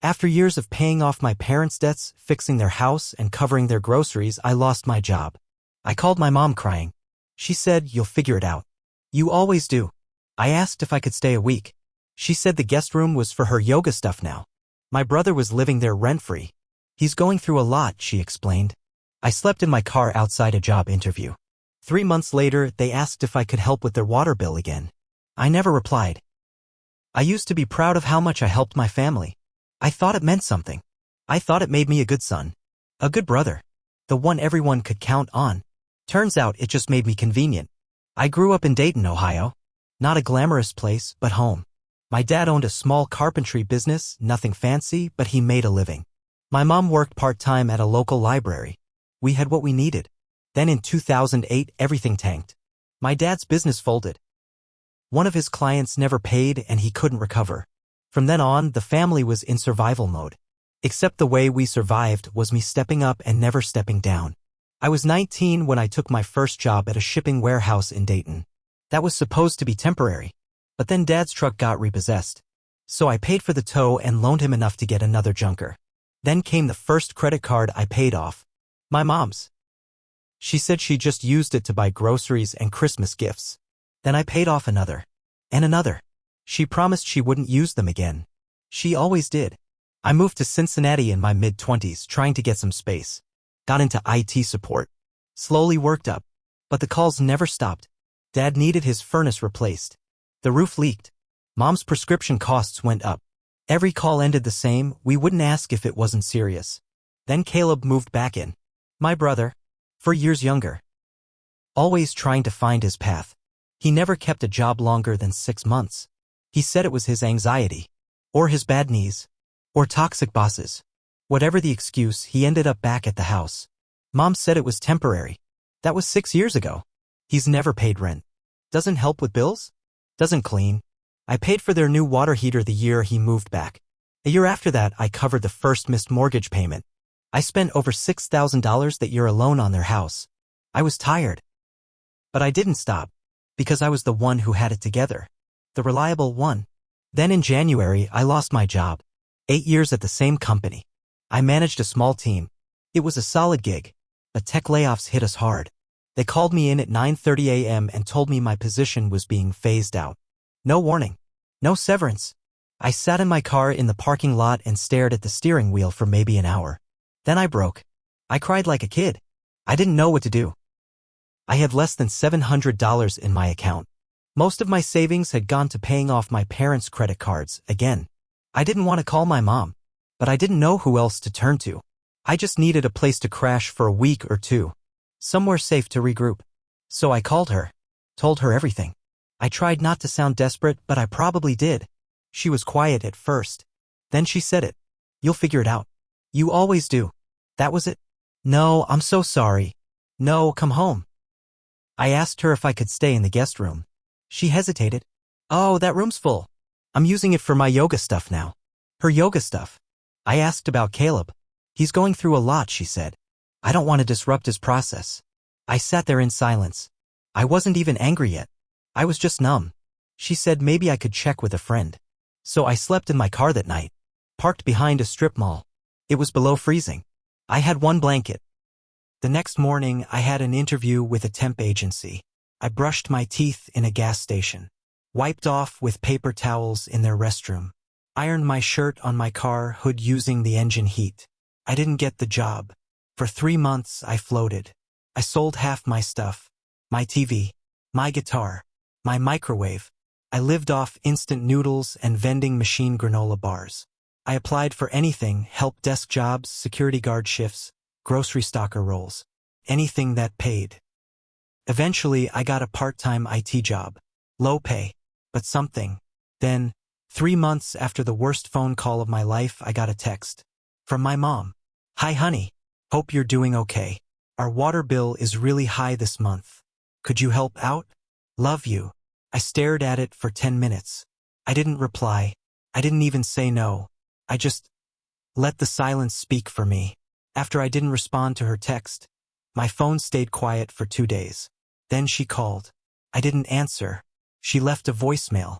After years of paying off my parents' debts, fixing their house, and covering their groceries, I lost my job. I called my mom crying. She said, "You'll figure it out. You always do." I asked if I could stay a week. She said the guest room was for her yoga stuff now. My brother was living there rent-free. He's going through a lot, she explained. I slept in my car outside a job interview. 3 months later, they asked if I could help with their water bill again. I never replied. I used to be proud of how much I helped my family. I thought it meant something. I thought it made me a good son. A good brother. The one everyone could count on. Turns out it just made me convenient. I grew up in Dayton, Ohio. Not a glamorous place, but home. My dad owned a small carpentry business, nothing fancy, but he made a living. My mom worked part-time at a local library. We had what we needed. Then in 2008, everything tanked. My dad's business folded. One of his clients never paid and he couldn't recover. From then on, the family was in survival mode. Except the way we survived was me stepping up and never stepping down. I was 19 when I took my first job at a shipping warehouse in Dayton. That was supposed to be temporary. But then Dad's truck got repossessed. So I paid for the tow and loaned him enough to get another junker. Then came the first credit card I paid off. My mom's. She said she just used it to buy groceries and Christmas gifts. Then I paid off another. And another. She promised she wouldn't use them again. She always did. I moved to Cincinnati in my mid-20s trying to get some space. Got into IT support. Slowly worked up. But the calls never stopped. Dad needed his furnace replaced. The roof leaked. Mom's prescription costs went up. Every call ended the same, we wouldn't ask if it wasn't serious. Then Caleb moved back in. My brother. 4 years younger. Always trying to find his path. He never kept a job longer than 6 months. He said it was his anxiety. Or his bad knees. Or toxic bosses. Whatever the excuse, he ended up back at the house. Mom said it was temporary. That was 6 years ago. He's never paid rent. Doesn't help with bills? Doesn't clean. I paid for their new water heater the year he moved back. A year after that, I covered the first missed mortgage payment. I spent over $6,000 that year alone on their house. I was tired. But I didn't stop. Because I was the one who had it together. The reliable one. Then in January, I lost my job. 8 years at the same company. I managed a small team. It was a solid gig. But tech layoffs hit us hard. They called me in at 9:30 a.m. and told me my position was being phased out. No warning. No severance. I sat in my car in the parking lot and stared at the steering wheel for maybe an hour. Then I broke. I cried like a kid. I didn't know what to do. I had less than $700 in my account. Most of my savings had gone to paying off my parents' credit cards again. I didn't want to call my mom. But I didn't know who else to turn to. I just needed a place to crash for a week or two. Somewhere safe to regroup. So I called her. Told her everything. I tried not to sound desperate, but I probably did. She was quiet at first. Then she said it. "You'll figure it out. You always do." That was it. "No, I'm so sorry. No, come home." I asked her if I could stay in the guest room. She hesitated. "Oh, that room's full. I'm using it for my yoga stuff now." Her yoga stuff. I asked about Caleb. "He's going through a lot," she said. "I don't want to disrupt his process." I sat there in silence. I wasn't even angry yet. I was just numb. She said maybe I could check with a friend. So I slept in my car that night. Parked behind a strip mall. It was below freezing. I had one blanket. The next morning, I had an interview with a temp agency. I brushed my teeth in a gas station. Wiped off with paper towels in their restroom. Ironed my shirt on my car hood using the engine heat. I didn't get the job. For 3 months, I floated. I sold half my stuff. My TV. My guitar. My microwave. I lived off instant noodles and vending machine granola bars. I applied for anything, help desk jobs, security guard shifts, grocery stocker roles. Anything that paid. Eventually, I got a part-time IT job. Low pay. But something. Then, 3 months after the worst phone call of my life, I got a text. From my mom. "Hi honey. Hope you're doing okay. Our water bill is really high this month. Could you help out? Love you." I stared at it for 10 minutes. I didn't reply. I didn't even say no. I just let the silence speak for me. After I didn't respond to her text, my phone stayed quiet for 2 days. Then she called. I didn't answer. She left a voicemail.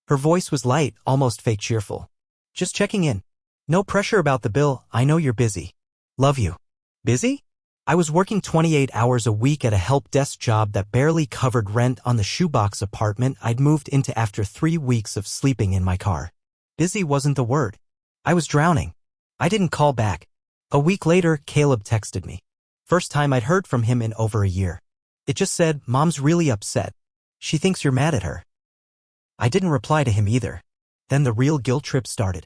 Her voice was light, almost fake cheerful. "Just checking in. No pressure about the bill, I know you're busy. Love you. Busy? I was working 28 hours a week at a help desk job that barely covered rent on the shoebox apartment I'd moved into after 3 weeks of sleeping in my car. Busy wasn't the word. I was drowning. I didn't call back. A week later, Caleb texted me. First time I'd heard from him in over a year. It just said, "Mom's really upset. She thinks you're mad at her." I didn't reply to him either. Then the real guilt trip started.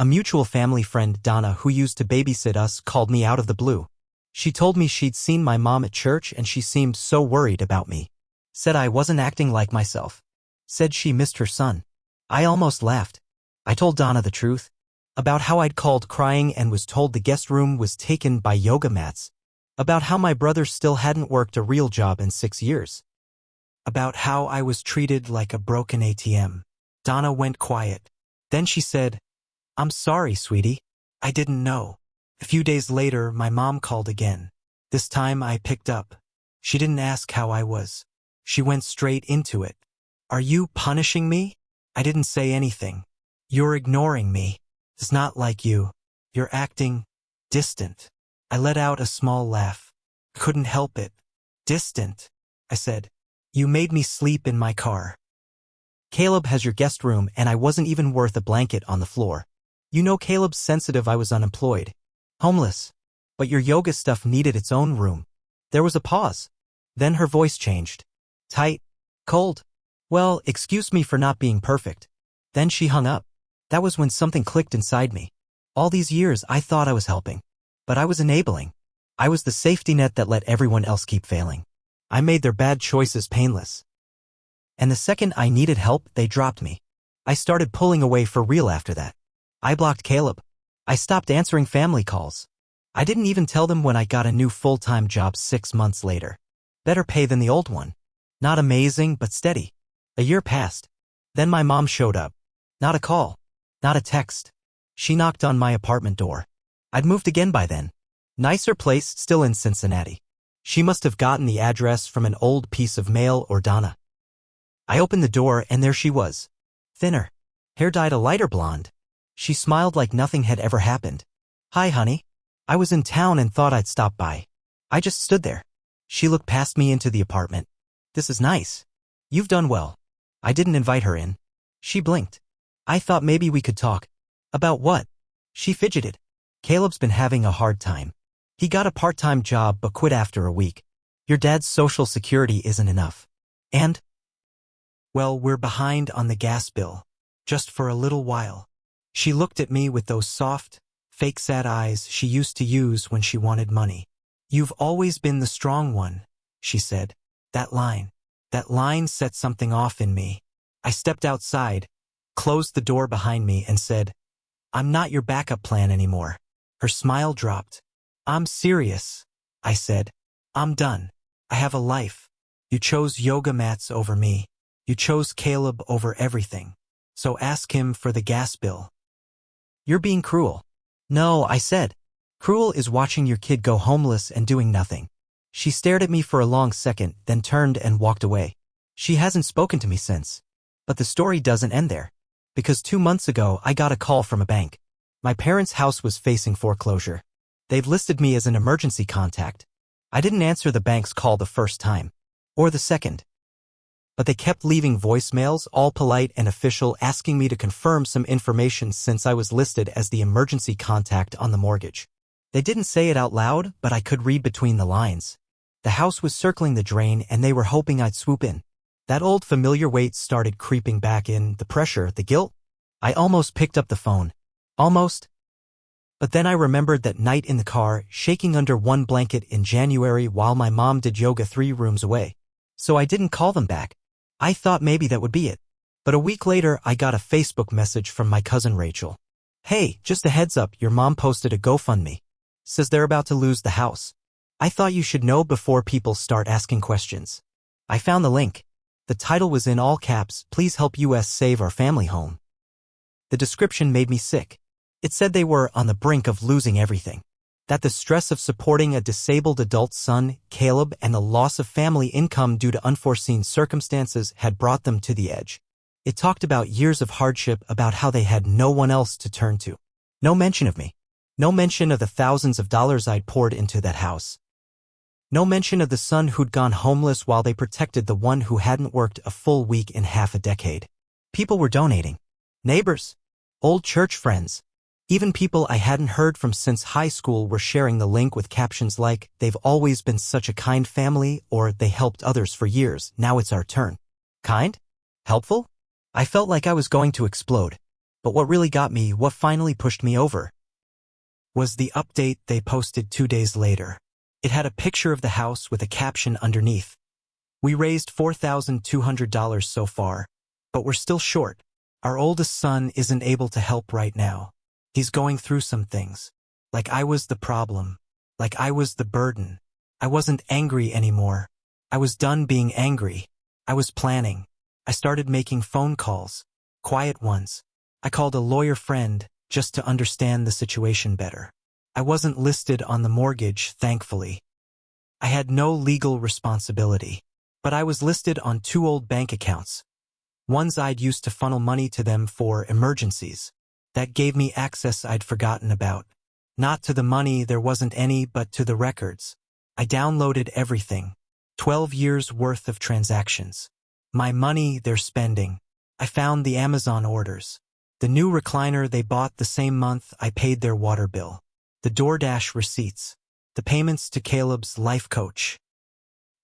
A mutual family friend, Donna, who used to babysit us, called me out of the blue. She told me she'd seen my mom at church and she seemed so worried about me. Said I wasn't acting like myself. Said she missed her son. I almost laughed. I told Donna the truth. About how I'd called crying and was told the guest room was taken by yoga mats. About how my brother still hadn't worked a real job in 6 years. About how I was treated like a broken ATM. Donna went quiet. Then she said, "I'm sorry, sweetie. I didn't know." A few days later, my mom called again. This time I picked up. She didn't ask how I was. She went straight into it. "Are you punishing me?" I didn't say anything. "You're ignoring me. It's not like you. You're acting distant." I let out a small laugh. Couldn't help it. "Distant," I said. "You made me sleep in my car. Caleb has your guest room and I wasn't even worth a blanket on the floor. You know Caleb's sensitive. I was unemployed. Homeless. But your yoga stuff needed its own room." There was a pause. Then her voice changed. Tight. Cold. "Well, excuse me for not being perfect." Then she hung up. That was when something clicked inside me. All these years I thought I was helping. But I was enabling. I was the safety net that let everyone else keep failing. I made their bad choices painless. And the second I needed help, they dropped me. I started pulling away for real after that. I blocked Caleb. I stopped answering family calls. I didn't even tell them when I got a new full-time job 6 months later. Better pay than the old one. Not amazing, but steady. A year passed. Then my mom showed up. Not a call. Not a text. She knocked on my apartment door. I'd moved again by then. Nicer place, still in Cincinnati. She must have gotten the address from an old piece of mail or Donna. I opened the door and there she was. Thinner. Hair dyed a lighter blonde. She smiled like nothing had ever happened. "Hi, honey. I was in town and thought I'd stop by." I just stood there. She looked past me into the apartment. "This is nice. You've done well." I didn't invite her in. She blinked. I thought maybe we could talk. About what? She fidgeted. "Caleb's been having a hard time. He got a part-time job but quit after a week. Your dad's social security isn't enough. And? Well, we're behind on the gas bill. Just for a little while." She looked at me with those soft, fake sad eyes she used to use when she wanted money. "You've always been the strong one," she said. That line set something off in me. I stepped outside, closed the door behind me and said, "I'm not your backup plan anymore." Her smile dropped. "I'm serious," I said. "I'm done. I have a life. You chose yoga mats over me. You chose Caleb over everything. So ask him for the gas bill." "You're being cruel." "No," I said. "Cruel is watching your kid go homeless and doing nothing." She stared at me for a long second, then turned and walked away. She hasn't spoken to me since. But the story doesn't end there. Because 2 months ago, I got a call from a bank. My parents' house was facing foreclosure. They'd listed me as an emergency contact. I didn't answer the bank's call the first time. Or the second. But they kept leaving voicemails, all polite and official, asking me to confirm some information since I was listed as the emergency contact on the mortgage. They didn't say it out loud, but I could read between the lines. The house was circling the drain and they were hoping I'd swoop in. That old familiar weight started creeping back in, the pressure, the guilt. I almost picked up the phone. Almost. But then I remembered that night in the car, shaking under one blanket in January while my mom did yoga 3 rooms away. So I didn't call them back. I thought maybe that would be it. But a week later, I got a Facebook message from my cousin Rachel. "Hey, just a heads up, your mom posted a GoFundMe. Says they're about to lose the house. I thought you should know before people start asking questions." I found the link. The title was in all caps, "Please help US save our family home." The description made me sick. It said they were on the brink of losing everything. That the stress of supporting a disabled adult son, Caleb, and the loss of family income due to unforeseen circumstances had brought them to the edge. It talked about years of hardship, about how they had no one else to turn to. No mention of me. No mention of the thousands of dollars I'd poured into that house. No mention of the son who'd gone homeless while they protected the one who hadn't worked a full week in half a decade. People were donating. Neighbors. Old church friends. Even people I hadn't heard from since high school were sharing the link with captions like, "They've always been such a kind family," or "They helped others for years, now it's our turn." Kind? Helpful? I felt like I was going to explode. But what really got me, what finally pushed me over, was the update they posted 2 days later. It had a picture of the house with a caption underneath. "We raised $4,200 so far, but we're still short. Our oldest son isn't able to help right now. He's going through some things." Like I was the problem. Like I was the burden. I wasn't angry anymore. I was done being angry. I was planning. I started making phone calls. Quiet ones. I called a lawyer friend just to understand the situation better. I wasn't listed on the mortgage, thankfully. I had no legal responsibility. But I was listed on 2 old bank accounts. Ones I'd used to funnel money to them for emergencies. That gave me access I'd forgotten about. Not to the money, there wasn't any, but to the records. I downloaded everything. 12 years worth of transactions. My money, their spending. I found the Amazon orders. The new recliner they bought the same month I paid their water bill. The DoorDash receipts. The payments to Caleb's life coach.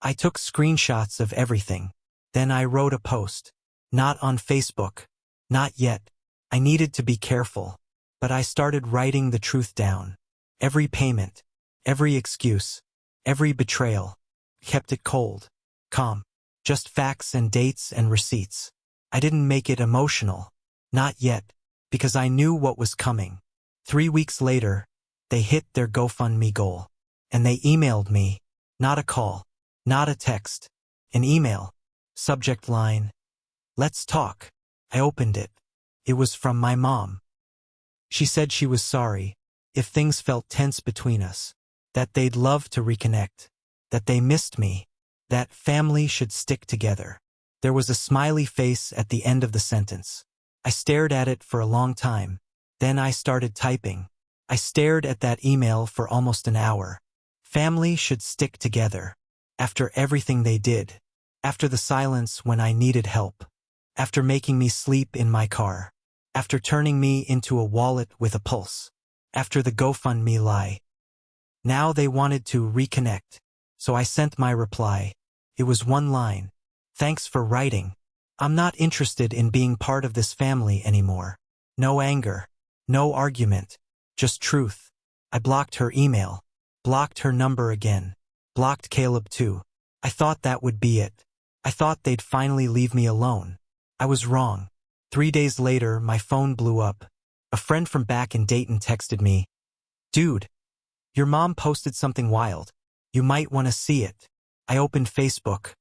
I took screenshots of everything. Then I wrote a post. Not on Facebook. Not yet. I needed to be careful. But I started writing the truth down. Every payment. Every excuse. Every betrayal. Kept it cold. Calm. Just facts and dates and receipts. I didn't make it emotional. Not yet. Because I knew what was coming. 3 weeks later, they hit their GoFundMe goal. And they emailed me. Not a call. Not a text. An email. Subject line. "Let's talk." I opened it. It was from my mom. She said she was sorry if things felt tense between us. That they'd love to reconnect. That they missed me. That family should stick together. There was a smiley face at the end of the sentence. I stared at it for a long time. Then I started typing. I stared at that email for almost an hour. Family should stick together. After everything they did. After the silence when I needed help. After making me sleep in my car. After turning me into a wallet with a pulse. After the GoFundMe lie. Now they wanted to reconnect. So I sent my reply. It was one line. "Thanks for writing. I'm not interested in being part of this family anymore." No anger. No argument. Just truth. I blocked her email. Blocked her number again. Blocked Caleb too. I thought that would be it. I thought they'd finally leave me alone. I was wrong. 3 days later, my phone blew up. A friend from back in Dayton texted me, "Dude, your mom posted something wild. You might want to see it." I opened Facebook.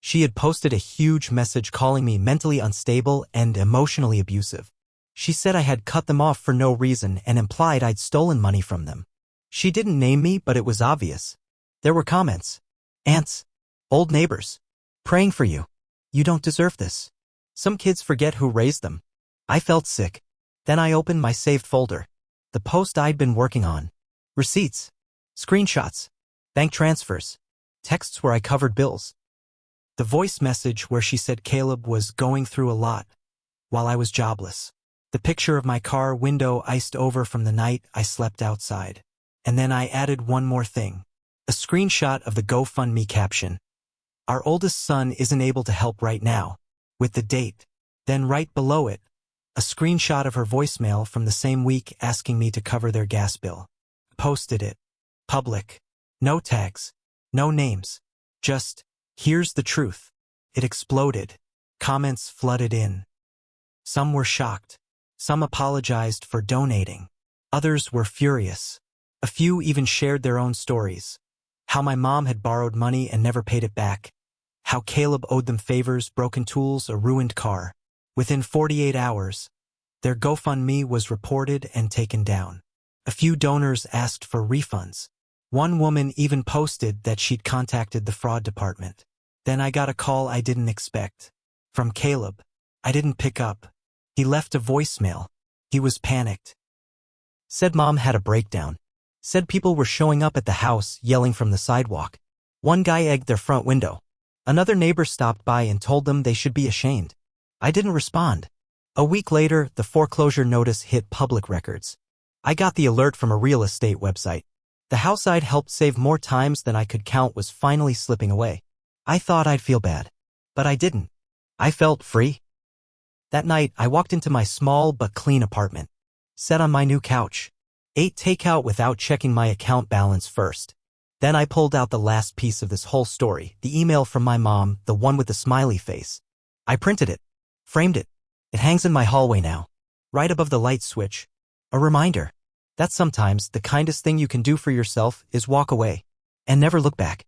She had posted a huge message calling me mentally unstable and emotionally abusive. She said I had cut them off for no reason and implied I'd stolen money from them. She didn't name me, but it was obvious. There were comments. "Aunts. Old neighbors. Praying for you. You don't deserve this. Some kids forget who raised them." I felt sick. Then I opened my saved folder. The post I'd been working on. Receipts. Screenshots. Bank transfers. Texts where I covered bills. The voice message where she said Caleb was going through a lot while I was jobless. The picture of my car window iced over from the night I slept outside. And then I added one more thing. A screenshot of the GoFundMe caption. "Our oldest son isn't able to help right now," with the date. Then right below it, a screenshot of her voicemail from the same week asking me to cover their gas bill. Posted it. Public. No tags. No names. Just, "Here's the truth." It exploded. Comments flooded in. Some were shocked. Some apologized for donating. Others were furious. A few even shared their own stories. How my mom had borrowed money and never paid it back. How Caleb owed them favors, broken tools, a ruined car. Within 48 hours, their GoFundMe was reported and taken down. A few donors asked for refunds. One woman even posted that she'd contacted the fraud department. Then I got a call I didn't expect. From Caleb. I didn't pick up. He left a voicemail. He was panicked. Said mom had a breakdown. Said people were showing up at the house, yelling from the sidewalk. One guy egged their front window. Another neighbor stopped by and told them they should be ashamed. I didn't respond. A week later, the foreclosure notice hit public records. I got the alert from a real estate website. The house I'd helped save more times than I could count was finally slipping away. I thought I'd feel bad. But I didn't. I felt free. That night, I walked into my small but clean apartment. Sat on my new couch. Ate takeout without checking my account balance first. Then I pulled out the last piece of this whole story, the email from my mom, the one with the smiley face. I printed it. Framed it. It hangs in my hallway now. Right above the light switch. A reminder that sometimes the kindest thing you can do for yourself is walk away and never look back.